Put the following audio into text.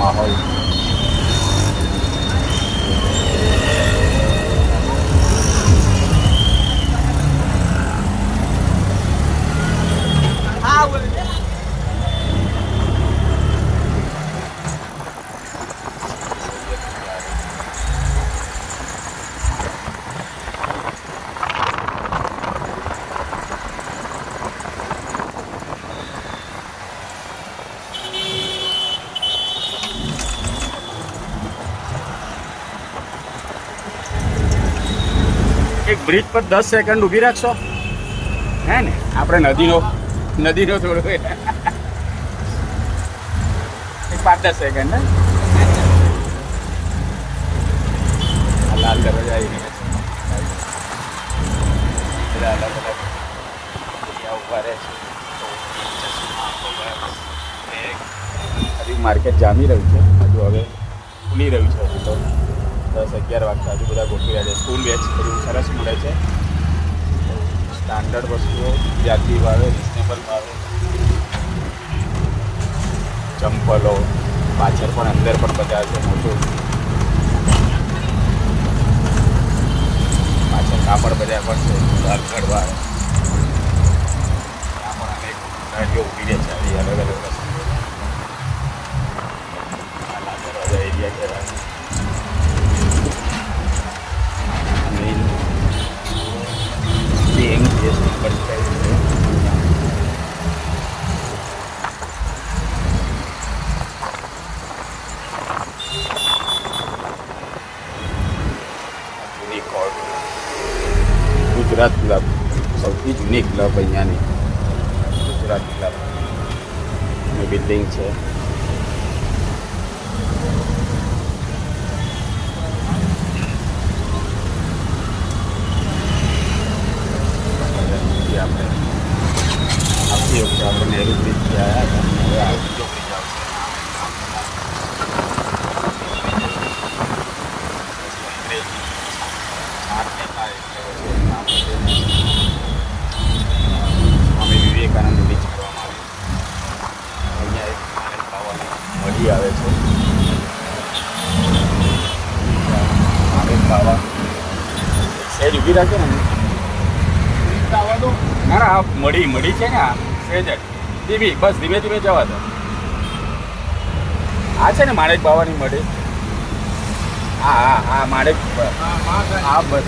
માહોલ. એક બ્રિજ પર 10 સેકન્ડ ઊભી રાખશો હે ને? આપણે નદીનો થોડો 5-10 સેકન્ડ ને લાલ દરવાજા આવી ગયા છે. અલગ અલગ ઉભા રહે છે. હજી માર્કેટ જામી રહ્યું છે, હજુ હવે ખુલી રહ્યું છે. હજુ તો 10-11 વાગતા હજુ બધા ગોઠવી રહ્યા છે. સ્કૂલ વેચ બધું સરસ મળે છે. સ્ટાન્ડર્ડ વસ્તુઓ વ્યાજબી ભાવે, રિઝનેબલ ભાવે. ચંપલો પાછળ પણ અંદર પણ બજાર છે મોટું. પાછળ કાપડ બજાર પણ છે. ગઢવા ત્યાં પણ અનેક ગાડીઓ ઊભી રહે છે. આવી અલગ અલગ વસ્તુ દરવાજા એરિયા કહેવાય. ગુજરાત ક્લબ સૌથી જૂની ક્લબ અહીંયાની ગુજરાત ક્લબ ની બિલ્ડિંગ છે. આપણે આવતી વખતે આપણે નહેરુ બ્રિજથી આવ્યા હતા. હવે આવતી બ્રિજ આવશે. સ્વામી વિવેકાનંદ બ્રિજ કરવામાં આવ્યું. અહીંયા એક માણેક બાવાની મઢી આવે છે. માણેક બાવા સહેજ ઊભી રાખે ને ના ના મળી છે ને. આ સહેજ ધીમી બસ ધીમે ધીમે જવા દો. આ છે ને માણેક બાવાની મળી. હા હા હા માણેક હા બસ